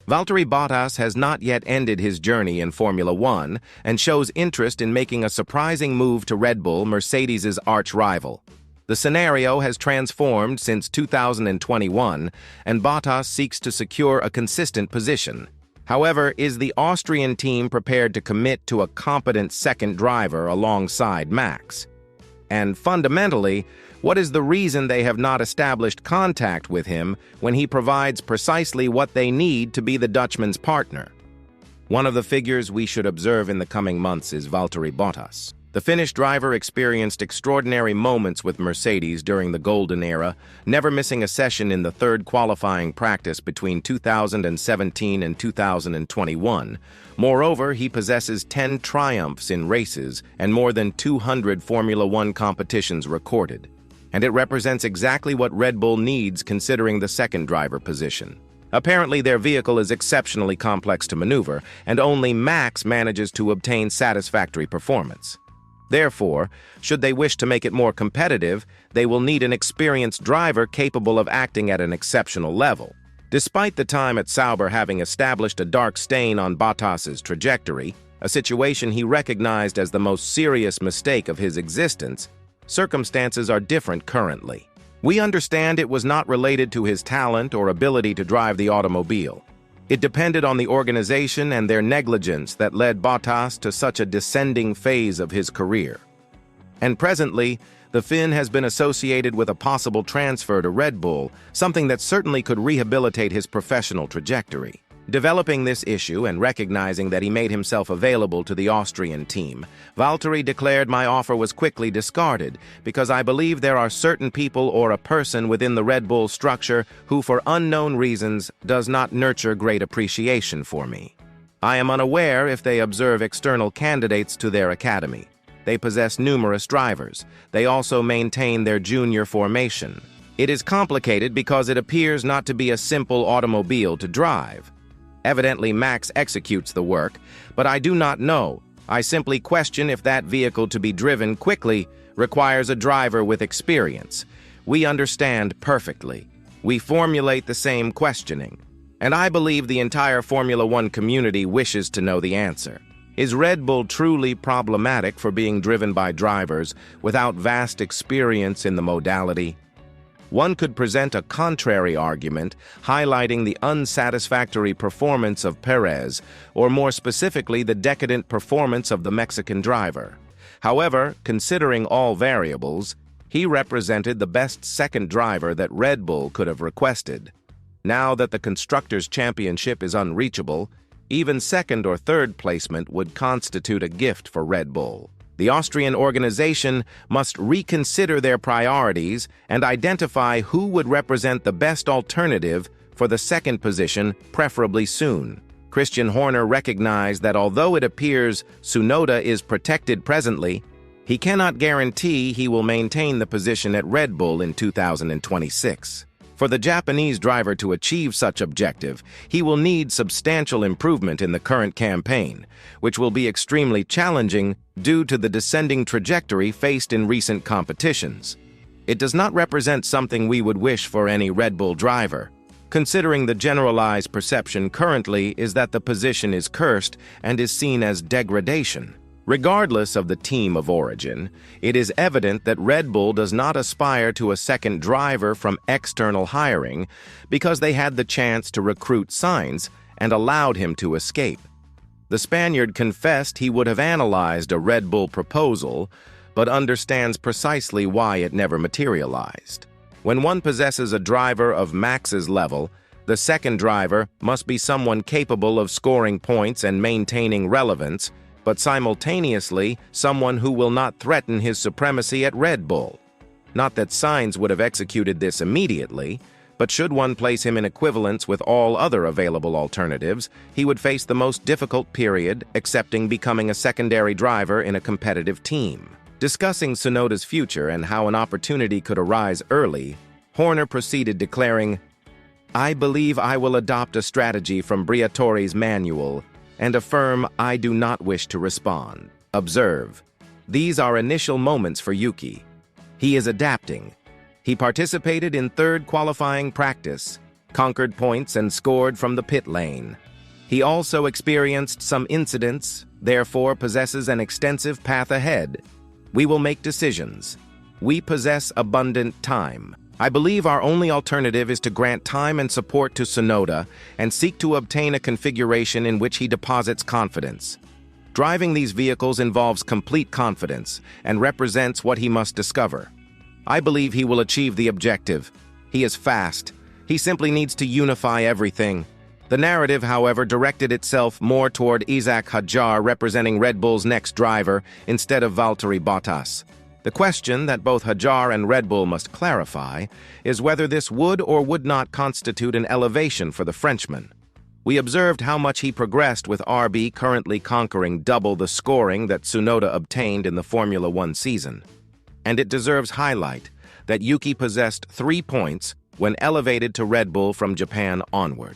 Valtteri Bottas has not yet ended his journey in Formula One and shows interest in making a surprising move to Red Bull, Mercedes' arch-rival. The scenario has transformed since 2021, and Bottas seeks to secure a consistent position. However, is the Austrian team prepared to commit to a competent second driver alongside Max? And fundamentally, what is the reason they have not established contact with him when he provides precisely what they need to be the Dutchman's partner? One of the figures we should observe in the coming months is Valtteri Bottas. The Finnish driver experienced extraordinary moments with Mercedes during the Golden Era, never missing a session in the third qualifying practice between 2017 and 2021. Moreover, he possesses 10 triumphs in races and more than 200 Formula One competitions recorded. And it represents exactly what Red Bull needs considering the second driver position. Apparently, their vehicle is exceptionally complex to maneuver, and only Max manages to obtain satisfactory performance. Therefore, should they wish to make it more competitive, they will need an experienced driver capable of acting at an exceptional level. Despite the time at Sauber having established a dark stain on Bottas's trajectory, a situation he recognized as the most serious mistake of his existence, circumstances are different currently. We understand it was not related to his talent or ability to drive the automobile. It depended on the organization and their negligence that led Bottas to such a descending phase of his career. And presently, the Finn has been associated with a possible transfer to Red Bull, something that certainly could rehabilitate his professional trajectory. Developing this issue and recognizing that he made himself available to the Austrian team, Valtteri declared my offer was quickly discarded because I believe there are certain people or a person within the Red Bull structure who for unknown reasons does not nurture great appreciation for me. I am unaware if they observe external candidates to their academy. They possess numerous drivers. They also maintain their junior formation. It is complicated because it appears not to be a simple automobile to drive. Evidently, Max executes the work, but I do not know. I simply question if that vehicle to be driven quickly requires a driver with experience. We understand perfectly. We formulate the same questioning. And I believe the entire Formula One community wishes to know the answer. Is Red Bull truly problematic for being driven by drivers without vast experience in the modality? One could present a contrary argument, highlighting the unsatisfactory performance of Pérez, or more specifically, the decadent performance of the Mexican driver. However, considering all variables, he represented the best second driver that Red Bull could have requested. Now that the Constructors' Championship is unreachable, even second or third placement would constitute a gift for Red Bull. The Austrian organization must reconsider their priorities and identify who would represent the best alternative for the second position, preferably soon. Christian Horner recognized that although it appears Tsunoda is protected presently, he cannot guarantee he will maintain the position at Red Bull in 2026. For the Japanese driver to achieve such objective, he will need substantial improvement in the current campaign, which will be extremely challenging due to the descending trajectory faced in recent competitions. It does not represent something we would wish for any Red Bull driver, considering the generalized perception currently is that the position is cursed and is seen as degradation. Regardless of the team of origin, it is evident that Red Bull does not aspire to a second driver from external hiring because they had the chance to recruit Sainz and allowed him to escape. The Spaniard confessed he would have analyzed a Red Bull proposal, but understands precisely why it never materialized. When one possesses a driver of Max's level, the second driver must be someone capable of scoring points and maintaining relevance, but simultaneously someone who will not threaten his supremacy at Red Bull. Not that Sainz would have executed this immediately, but should one place him in equivalence with all other available alternatives, he would face the most difficult period, accepting becoming a secondary driver in a competitive team. Discussing Tsunoda's future and how an opportunity could arise early, Horner proceeded declaring, "I believe I will adopt a strategy from Briatore's manual and affirm I do not wish to respond. Observe. These are initial moments for Yuki. He is adapting. He participated in third qualifying practice. conquered points and scored from the pit lane. He also experienced some incidents, therefore possesses an extensive path ahead. We will make decisions. We possess abundant time. I believe our only alternative is to grant time and support to Tsunoda and seek to obtain a configuration in which he deposits confidence. Driving these vehicles involves complete confidence and represents what he must discover. I believe he will achieve the objective. He is fast. He simply needs to unify everything. The narrative, however, directed itself more toward Isaac Hadjar representing Red Bull's next driver instead of Valtteri Bottas. The question that both Hadjar and Red Bull must clarify is whether this would or would not constitute an elevation for the Frenchman. We observed how much he progressed with RB currently conquering double the scoring that Tsunoda obtained in the Formula One season. And it deserves highlight that Yuki possessed 3 points when elevated to Red Bull from Japan onward,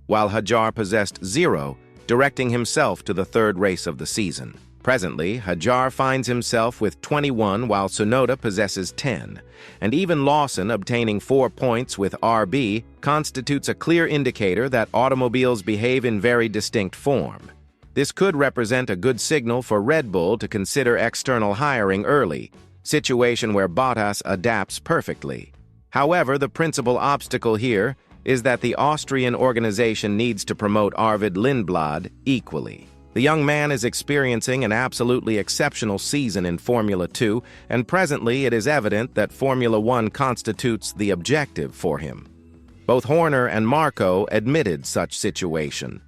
while Hadjar possessed 0, directing himself to the third race of the season. Presently, Hadjar finds himself with 21 while Tsunoda possesses 10, and even Lawson obtaining 4 points with RB constitutes a clear indicator that automobiles behave in very distinct form. This could represent a good signal for Red Bull to consider external hiring early, situation where Bottas adapts perfectly. However, the principal obstacle here is that the Austrian organization needs to promote Arvid Lindblad equally. The young man is experiencing an absolutely exceptional season in Formula 2, and presently it is evident that Formula 1 constitutes the objective for him. Both Horner and Marco admitted such situation.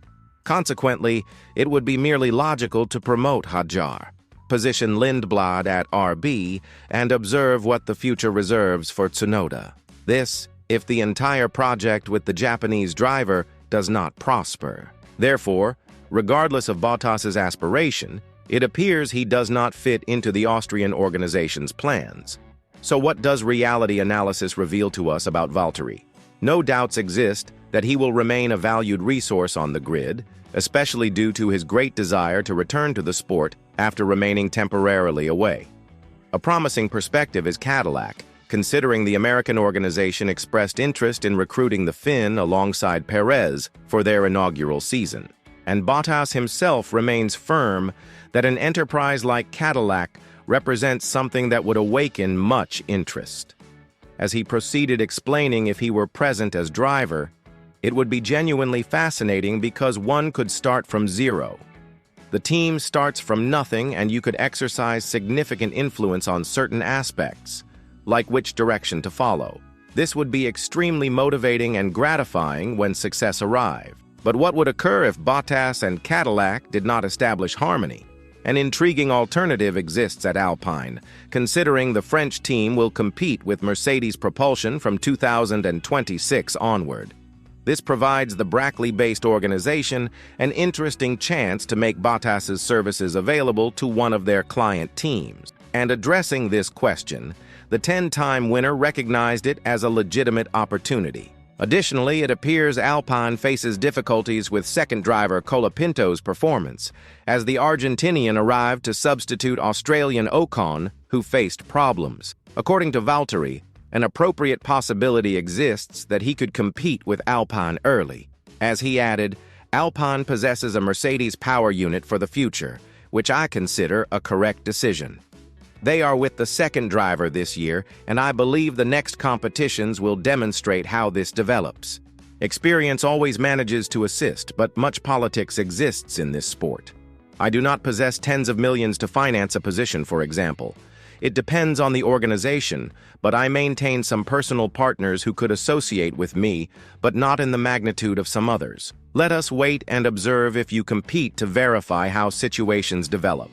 Consequently, it would be merely logical to promote Hadjar, position Lindblad at RB, and observe what the future reserves for Tsunoda. This, if the entire project with the Japanese driver does not prosper. Therefore, regardless of Bottas's aspiration, it appears he does not fit into the Austrian organization's plans. So what does reality analysis reveal to us about Valtteri? No doubts exist that he will remain a valued resource on the grid, especially due to his great desire to return to the sport after remaining temporarily away. A promising perspective is Cadillac, considering the American organization expressed interest in recruiting the Finn alongside Pérez for their inaugural season. And Bottas himself remains firm that an enterprise like Cadillac represents something that would awaken much interest. As he proceeded explaining, if he were present as driver, it would be genuinely fascinating because one could start from zero. The team starts from nothing and you could exercise significant influence on certain aspects, like which direction to follow. This would be extremely motivating and gratifying when success arrived. But what would occur if Bottas and Cadillac did not establish harmony? An intriguing alternative exists at Alpine, considering the French team will compete with Mercedes propulsion from 2026 onward. This provides the Brackley-based organization an interesting chance to make Bottas's services available to one of their client teams. And addressing this question, the 10-time winner recognized it as a legitimate opportunity. Additionally, it appears Alpine faces difficulties with second driver Colapinto's performance, as the Argentinian arrived to substitute Australian Ocon, who faced problems. According to Valtteri, an appropriate possibility exists that he could compete with Alpine early. As he added, Alpine possesses a Mercedes power unit for the future, which I consider a correct decision. They are with the second driver this year, and I believe the next competitions will demonstrate how this develops. Experience always manages to assist, but much politics exists in this sport. I do not possess tens of millions to finance a position, for example. It depends on the organization, but I maintain some personal partners who could associate with me, but not in the magnitude of some others. Let us wait and observe if you compete to verify how situations develop.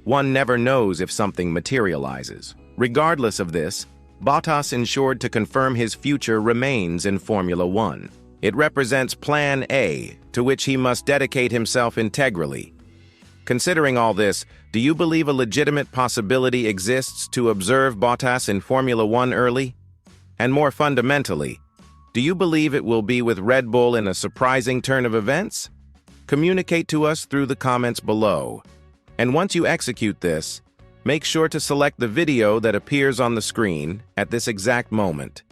One never knows if something materializes. Regardless of this, Bottas ensured to confirm his future remains in Formula 1. It represents Plan A, to which he must dedicate himself integrally. Considering all this, do you believe a legitimate possibility exists to observe Bottas in Formula 1 early? And more fundamentally, do you believe it will be with Red Bull in a surprising turn of events? Communicate to us through the comments below. And once you execute this, make sure to select the video that appears on the screen at this exact moment.